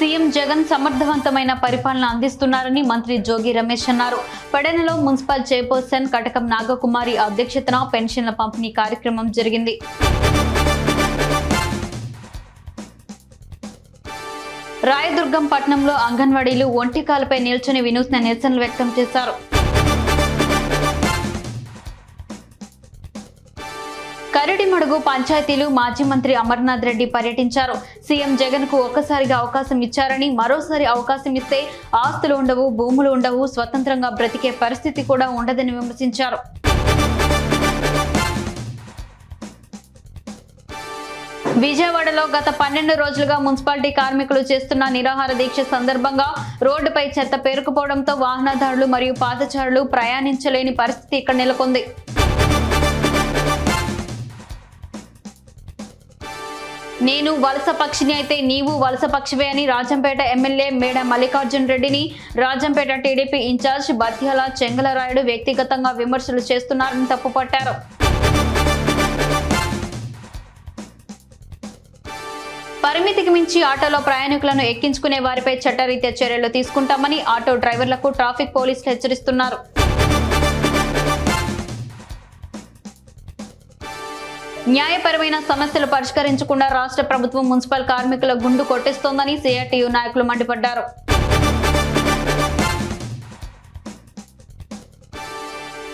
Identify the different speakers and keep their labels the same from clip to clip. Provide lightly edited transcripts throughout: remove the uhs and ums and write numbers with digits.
Speaker 1: CM Jagan సమర్థవంతమైన పరిపాలన అందిస్తున్నారని మంత్రి జోగి రమేష్ అన్నారు. పెడనలో మున్సిపల్ చైర్పర్సన్ కటకం నాగకుమారి అధ్యక్షతన పెన్షన్ల పంపిణీ కార్యక్రమం జరిగింది. రాయదుర్గం పట్టణంలో అంగన్వాడీలు ఒంటికాలపై నిల్చొని వినూత్న నిరసనలు వ్యక్తం చేశారు. కరడిమడుగు పంచాయతీలు మాజీ మంత్రి అమర్నాథ్ రెడ్డి పర్యటించారు. సీఎం జగన్ కు ఒక్కసారిగా అవకాశం ఇచ్చారని, మరోసారి అవకాశం ఇస్తే ఆస్తులు ఉండవు, భూములు ఉండవు, స్వతంత్రంగా బ్రతికే పరిస్థితి కూడా ఉండదని విమర్శించారు. విజయవాడలో గత 12 రోజులుగా మున్సిపాలిటీ కార్మికులు చేస్తున్న నిరాహార దీక్ష సందర్భంగా రోడ్డుపై చెత్త పేరుకుపోవడంతో వాహనదారులు మరియు పాదచారులు ప్రయాణించలేని పరిస్థితి ఇక్కడ నెలకొంది. నేను వలస పక్షిని అయితే నీవు వలస పక్షివే అని రాజంపేట ఎమ్మెల్యే మేడ మల్లికార్జున్ రెడ్డిని రాజంపేట టీడీపీ ఇన్ఛార్జ్ బత్యాల చెంగలరాయుడు వ్యక్తిగతంగా విమర్శలు చేస్తున్నారని తప్పుపట్టారు. పరిమితికి మించి ఆటోలో ప్రయాణికులను ఎక్కించుకునే వారిపై చట్టరీత్యా చర్యలు తీసుకుంటామని ఆటో డ్రైవర్లకు ట్రాఫిక్ పోలీసులు హెచ్చరిస్తున్నారు. న్యాయపరమైన సమస్యలు పరిష్కరించకుండా రాష్ట్ర ప్రభుత్వం మున్సిపల్ కార్మికుల గుండు కొట్టిస్తోందని సిఐటియు నాయకులు మండిపడ్డారు.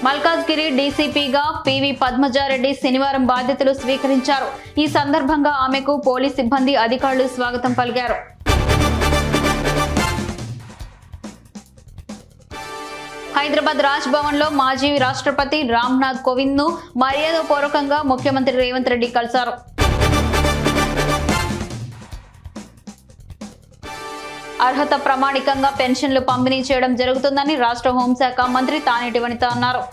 Speaker 1: మల్కాజ్గిరి డీసీపీగా పివి పద్మజారెడ్డి శనివారం బాధ్యతలు స్వీకరించారు. ఈ సందర్భంగా ఆమెకు పోలీస్ సిబ్బంది, అధికారులు స్వాగతం పలికారు. హైదరాబాద్ రాజ్ భవన్ లో మాజీ రాష్ట్రపతి రామ్నాథ్ కోవింద్ ను మర్యాదపూర్వకంగా ముఖ్యమంత్రి రేవంత్ రెడ్డి కలిశారు. అర్హత ప్రామాణికంగా పెన్షన్లు పంపిణీ చేయడం జరుగుతుందని రాష్ట్ర హోంశాఖ మంత్రి తానేటి వనిత అన్నారు.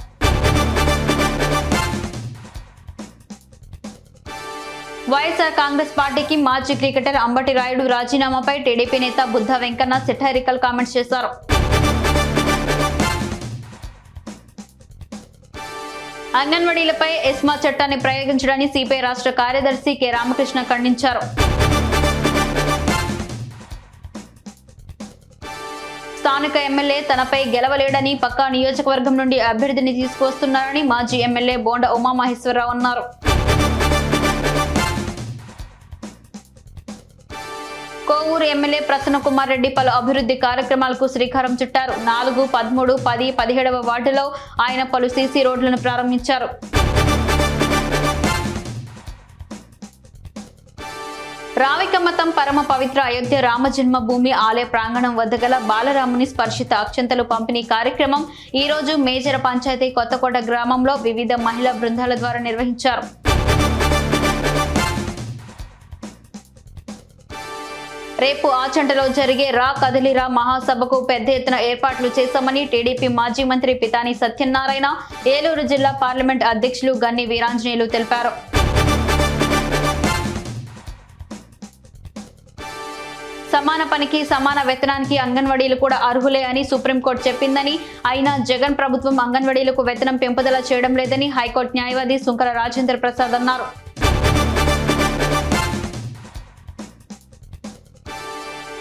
Speaker 1: వైఎస్ఆర్ కాంగ్రెస్ పార్టీకి మాజీ క్రికెటర్ అంబటి రాయుడు రాజీనామాపై టీడీపీ నేత బుద్ధ వెంకన్న సెటైరికల్ కామెంట్స్ చేశారు. అంగన్వాడీలపై ఎస్మా చట్టాన్ని ప్రయోగించడాన్ని సిపిఐ రాష్ట్ర కార్యదర్శి కె రామకృష్ణ ఖండించారు. స్థానిక ఎమ్మెల్యే తనపై గెలవలేడని, పక్కా నియోజకవర్గం నుండి అభ్యర్థిని తీసుకొస్తున్నారని మాజీ ఎమ్మెల్యే బోండ ఉమామహేశ్వరరావు అన్నారు. కోవూరు ఎమ్మెల్యే ప్రసన్న కుమార్ రెడ్డి పలు అభివృద్ధి కార్యక్రమాలకు శ్రీకారం చుట్టారు. 4, 13, 10, 17వ వార్డులో ఆయన పలు సీసీ రోడ్లను ప్రారంభించారు. రావికమతం పరమ పవిత్ర అయోధ్య రామజన్మభూమి ఆలయ ప్రాంగణం వద్ద గల బాలరాముని స్పర్శిత అక్షంతలు పంపిణీ కార్యక్రమం ఈ రోజు మేజర పంచాయతీ కొత్తకోట గ్రామంలో వివిధ మహిళా బృందాల ద్వారా నిర్వహించారు. రేపు ఆచంటలో జరిగే రా కదిలిరా మహాసభకు పెద్ద ఎత్తున ఏర్పాట్లు చేశామని టీడీపీ మాజీ మంత్రి పితాని సత్యనారాయణ, ఏలూరు జిల్లా పార్లమెంట్ అధ్యక్షులు గన్ని వీరాంజనేయులు తెలిపారు. సమాన పనికి సమాన వేతనానికి అంగన్వాడీలు కూడా అర్హులే అని సుప్రీంకోర్టు చెప్పిందని, అయినా జగన్ ప్రభుత్వం అంగన్వాడీలకు వేతనం పెంపుదల చేయడం లేదని హైకోర్టు న్యాయవాది సుంకర రాజేంద్ర ప్రసాద్ అన్నారు.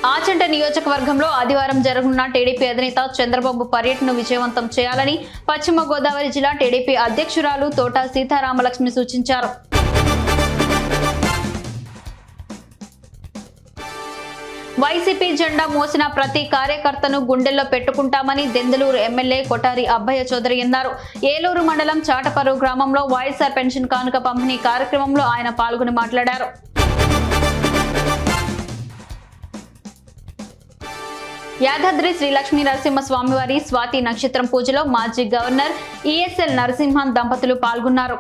Speaker 1: ఆచంట నియోజకవర్గంలో ఆదివారం జరగనున్న టీడీపీ అధినేత చంద్రబాబు పర్యటనను విజయవంతం చేయాలని పశ్చిమ గోదావరి జిల్లా టీడీపీ అధ్యక్షురాలు తోట సీతారామలక్ష్మి సూచించారు. వైసీపీ జెండా మోసిన ప్రతి కార్యకర్తను గుండెల్లో పెట్టుకుంటామని దెందులూరు ఎమ్మెల్యే కొటారి అబ్బయ్య చౌదరి అన్నారు. ఏలూరు మండలం చాటపర్రు గ్రామంలో వైఎస్ఆర్ పెన్షన్ కానుక పంపిణీ కార్యక్రమంలో ఆయన పాల్గొని మాట్లాడారు. యాదాద్రి శ్రీ లక్ష్మీ నరసింహస్వామివారి స్వాతి నక్షత్రం పూజలో మాజీ గవర్నర్ ఈఎస్ఎల్ నరసింహన్ దంపతులు పాల్గొన్నారు.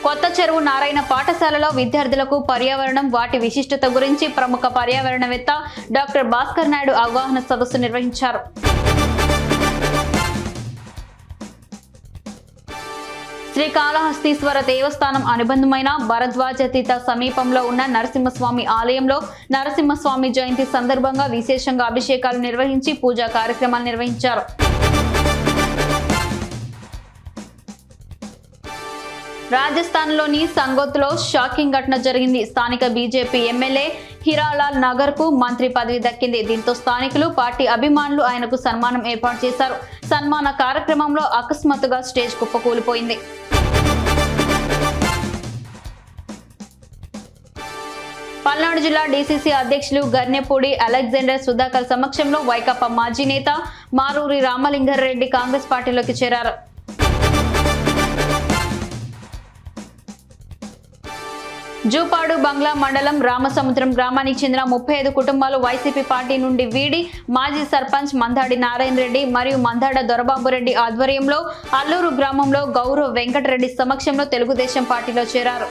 Speaker 1: కొత్త చెరువు నారాయణ పాఠశాలలో విద్యార్థులకు పర్యావరణం, వాటి విశిష్టత గురించి ప్రముఖ పర్యావరణవేత్త డాక్టర్ భాస్కర్ నాయుడు అవగాహన సదస్సు నిర్వహించారు. శ్రీకాళహస్తీశ్వర దేవస్థానం అనుబంధమైన భరద్వాజతీత సమీపంలో ఉన్న నరసింహస్వామి ఆలయంలో నరసింహస్వామి జయంతి సందర్భంగా విశేషంగా అభిషేకాలు నిర్వహించి పూజా కార్యక్రమాలు నిర్వహించారు. రాజస్థాన్లోని సంగోత్లో షాకింగ్ ఘటన జరిగింది. స్థానిక బీజేపీ ఎమ్మెల్యే హీరాలాల్ నగర్ కు మంత్రి పదవి దక్కింది. దీంతో స్థానికులు, పార్టీ అభిమానులు ఆయనకు సన్మానం ఏర్పాటు చేశారు. సన్మాన కార్యక్రమంలో అకస్మాత్తుగా స్టేజ్ కుప్పకూలిపోయింది. పల్నాడు జిల్లా డీసీసీ అధ్యక్షులు గర్నెపూడి అలెగ్జాండర్ సుధాకర్ సమక్షంలో వైకాపా మాజీ నేత మారూరి రామలింగారెడ్డి కాంగ్రెస్ పార్టీలోకి చేరారు. జూపాడు బంగ్లా మండలం రామసముద్రం గ్రామానికి చెందిన 35 కుటుంబాలు వైసీపీ పార్టీ నుండి వీడి మాజీ సర్పంచ్ మందాడి నారాయణ రెడ్డి మరియు మందాడ దొరబాబురెడ్డి ఆధ్వర్యంలో అల్లూరు గ్రామంలో గౌరవ్ వెంకటరెడ్డి సమక్షంలో తెలుగుదేశం పార్టీలో చేరారు.